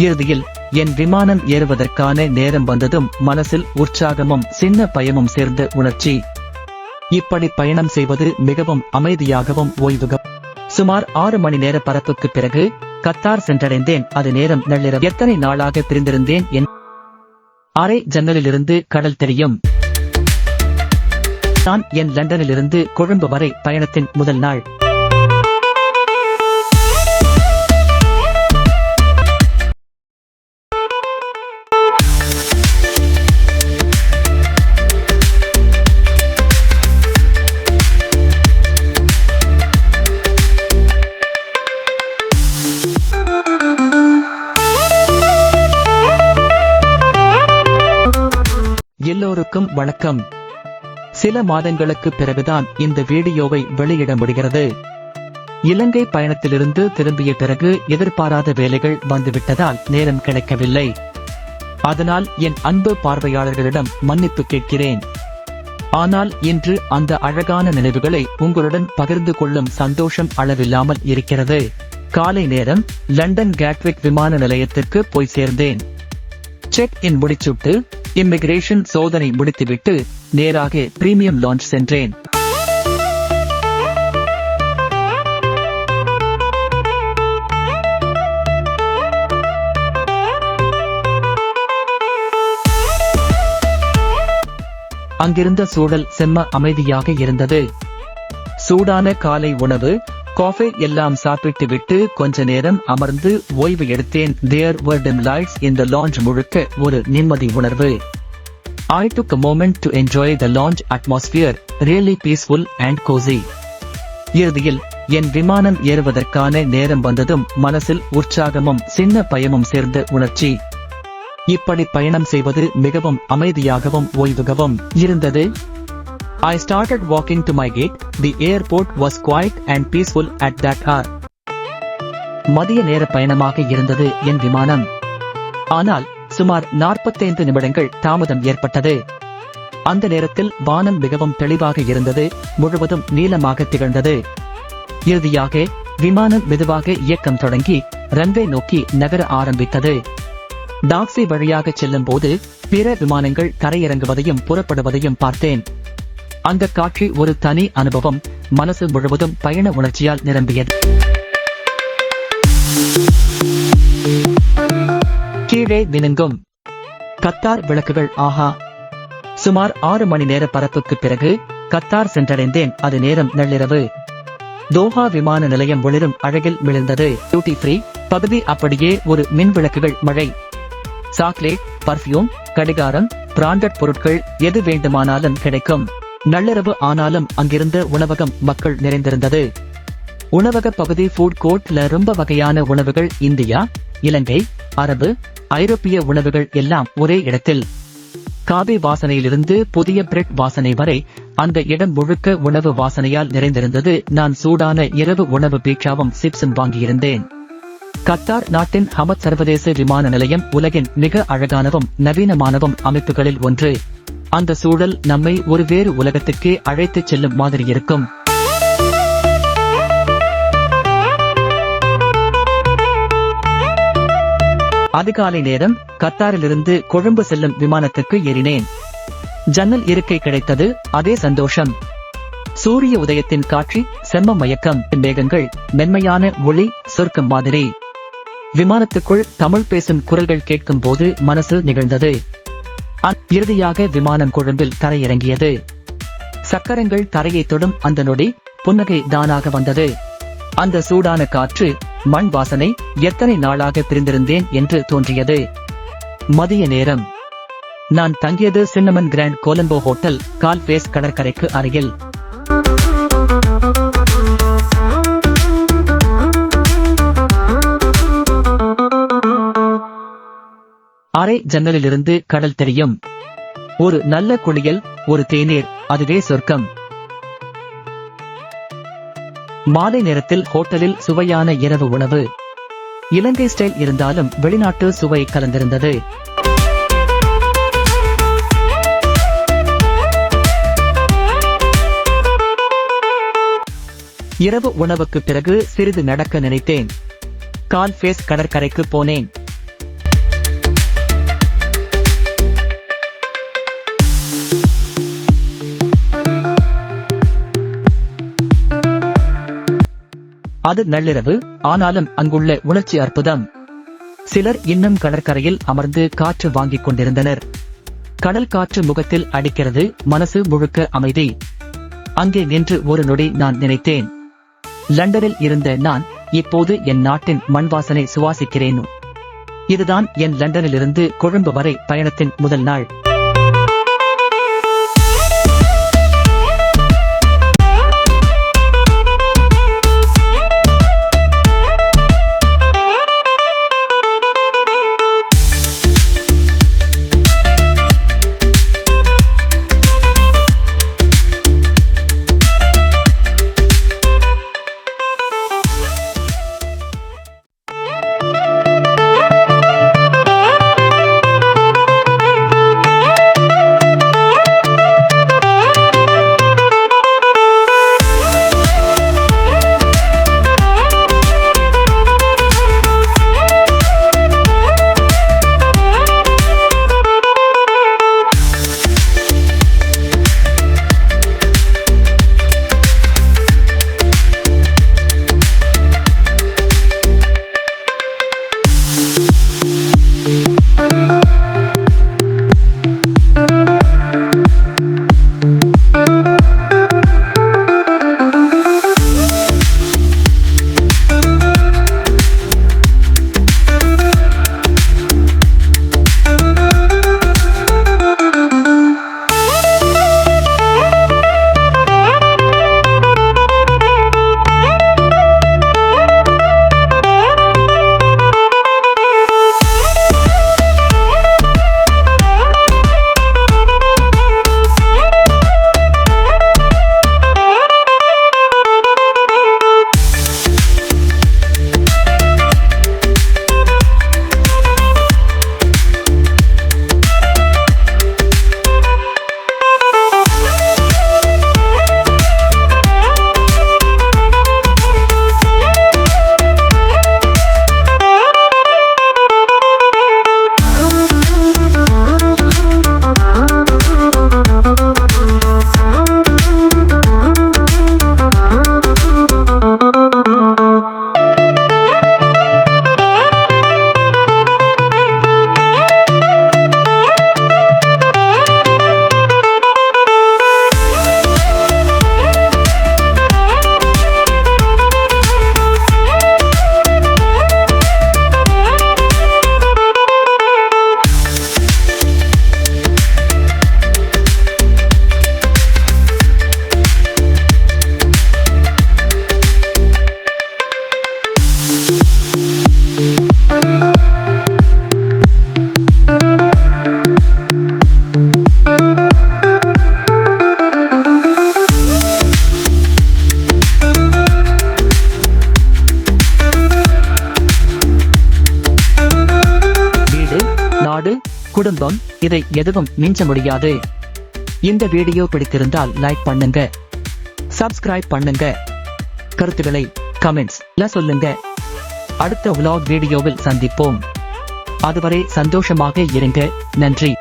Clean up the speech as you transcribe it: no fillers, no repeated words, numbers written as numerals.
இறுதியில் என் விமானம் ஏறுவதற்கான நேரம் வந்ததும் மனசில் உற்சாகமும் சின்ன பயமும் சேர்ந்த உணர்ச்சி. இப்படி பயணம் செய்வது மிகவும் அமைதியாகவும் ஓய்வுகம். சுமார் 6 மணி நேர பறப்புக்கு பிறகு கத்தார் சென்றடைந்தேன். அது நேரம் நள்ளிரவு. எத்தனை நாளாக பிரிந்திருந்தேன் என் அரை ஜன்னலிலிருந்து கடல் தெரியும். நான் என் லண்டனிலிருந்து கொழும்பு வரை பயணத்தின் முதல் நாள். எல்லோருக்கும் வணக்கம். சில மாதங்களுக்கு பிறகுதான் இந்த வீடியோவை வெளியிட முடிகிறது. இலங்கை பயணத்திலிருந்து திரும்பிய பிறகு எதிர்பாராத வேலைகள் வந்துவிட்டதால் நேரம் கிடைக்கவில்லை. அதனால் என் அன்பு பார்வையாளர்களிடம் மன்னிப்பு கேட்கிறேன். ஆனால் இன்று அந்த அழகான நினைவுகளை உங்களுடன் பகிர்ந்து கொள்ளும் சந்தோஷம் அளவில்லாமல் இருக்கிறது. காலை நேரம் லண்டன் கேட்விக் விமான நிலையத்திற்கு போய் சேர்ந்தேன். செக் இன் முடிச்சுட்டு இமிகிரேஷன் சோதனை முடித்துவிட்டு நேராக பிரீமியம் லான்ச் சென்றேன். அங்கிருந்த சூழல் செம்ம அமைதியாக இருந்தது. சூடான காலை உணவு, காஃபி எல்லாம் சாப்பிட்டுவிட்டு கொஞ்ச நேரம் அமர்ந்து ஓய்வு எடுத்தேன். There were dim lights in the lounge. முழுக்க ஒரு நிம்மதி உணர்வு. I took a moment to enjoy the lounge atmosphere, really peaceful and cozy. இறுதியில் என் விமானம் ஏறுவதற்கான நேரம் வந்ததும் மனசில் உற்சாகமும் சின்ன பயமும் சேர்ந்த உணர்ச்சி. இப்படி பயணம் செய்வது மிகவும் அமைதியாகவும் ஓய்வுகவும் இருந்தது. I started walking to my gate. The airport was quiet and peaceful at that hour. மதிய நேர பயணமாக இருந்தது என் விமானம். ஆனால் சுமார் 45 நிமிடங்கள் தாமதம் ஏற்பட்டது. அந்த நேரத்தில் வானம் மிகவும் தெளிவாக இருந்தது. முழுவதும் நீலமாக திகழ்ந்தது. இறுதியாக விமானம் மெதுவாக இயக்கம் தொடங்கி ரன்வே நோக்கி நகர ஆரம்பித்தது. டாக்ஸி வழியாக செல்லும் போது பிற விமானங்கள் தரையிறங்குவதையும் புறப்படுவதையும் பார்த்தேன். அந்த காட்சி ஒரு தனி அனுபவம். மனசு முழுவதும் பயண உணர்ச்சியால் நிரம்பியது. கீழே மினுங்கும் கத்தார் விளக்குகள். ஆஹா! சுமார் 6 மணி நேர பறப்புக்கு பிறகு கத்தார் சென்றடைந்தேன். அது நேரம் நள்ளிரவு. தோஹா விமான நிலையம் ஒளிரும் அழகில் மிளிர்ந்தது. டியூட்டி ஃப்ரீ பகுதி அப்படியே ஒரு மின் விளக்குகள் மழை. சாக்லேட், பர்ஃபியூம், கடிகாரம், பிராண்டட் பொருட்கள் எது வேண்டுமானாலும் கிடைக்கும். நள்ளிரவு ஆனாலும் அங்கிருந்த உணவகம் மக்கள் நிறைந்திருந்தது. உணவக பகுதி ஃபுட் கோர்ட்ல ரொம்ப வகையான உணவுகள், இந்தியா, இலங்கை, அரபு, ஐரோப்பிய உணவுகள் எல்லாம் ஒரே இடத்தில். காபி வாசனையிலிருந்து புதிய பிரெட் வாசனை வரை அந்த இடம் முழுக்க உணவு வாசனையால் நிறைந்திருந்தது. நான் சூடான இரவு உணவு பீட்சாவும் சிப்ஸும் வாங்கியிருந்தேன். கத்தார் நாட்டின் ஹமத் சர்வதேச விமான நிலையம் உலகின் மிக அழகானவும் நவீனமானவும் அமைப்புகளில் ஒன்று. அந்த சூழல் நம்மை ஒரு வேறு உலகத்துக்கே அழைத்துச் செல்லும் மாதிரி இருக்கும். அதிகாலை நேரம் கத்தாரிலிருந்து கொழும்பு செல்லும் விமானத்துக்கு ஏறினேன். ஜன்னல் இருக்கை கிடைத்தது. அதே சந்தோஷம். சூரிய உதயத்தின் காட்சி, செம்ம மயக்கம். மேகங்கள், மென்மையான ஒளி, சொர்க்கம் மாதிரி. விமானத்துக்குள் தமிழ் பேசும் குரல்கள் கேட்கும் போது மனசு நிகழ்ந்தது. இறுதியாக விமானம் கொழும்பில் தரையிறங்கியது. சக்கரங்கள் தரையை தொடும் அந்த நொடி புன்னகை தானாக வந்தது. அந்த சூடான காற்று, மண் வாசனை, எத்தனை நாளாக பிரிந்திருந்தேன் என்று தோன்றியது. மதிய நேரம். நான் தங்கியது சின்னமன் கிராண்ட் கொலம்போ ஹோட்டல், கால்பேஸ் கடற்கரைக்கு அருகில். அரை ஜன்னலிலிருந்து கடல் தெரியும். ஒரு நல்ல குளியல், ஒரு தேநீர், அதுவே சொர்க்கம். மாலை நேரத்தில் ஹோட்டலில் சுவையான இரவு உணவு. இலங்கை ஸ்டைல் இருந்தாலும் வெளிநாட்டு சுவை கலந்திருந்தது. இரவு உணவுக்கு பிறகு சிறிது நடக்க நினைத்தேன். கால்பேஸ் கடற்கரைக்கு போனேன். அது நள்ளிரவு, ஆனாலும் அங்குள்ள உணர்ச்சி அற்புதம். சிலர் இன்னும் கடற்கரையில் அமர்ந்து காற்று வாங்கிக் கொண்டிருந்தனர். கடல் காற்று முகத்தில் அடிக்கிறது, மனசு முழுக்க அமைதி. அங்கே நின்று ஒரு நொடி நான் நினைத்தேன், லண்டனில் இருந்த நான் இப்போது என் நாட்டின் மண் வாசனை சுவாசிக்கிறேன். இதுதான் என் லண்டனிலிருந்து கொழும்பு வரை பயணத்தின் முதல் நாள். குடும்பம், இதை எதுவும் மிஞ்ச முடியாது. இந்த வீடியோ பிடித்திருந்தால் லைக் பண்ணுங்க, சப்ஸ்கிரைப் பண்ணுங்க, கருத்துக்களை கமெண்ட்ஸ்ல சொல்லுங்க. அடுத்த vlog வீடியோவில் சந்திப்போம். அதுவரை சந்தோஷமாக இருங்க. நன்றி.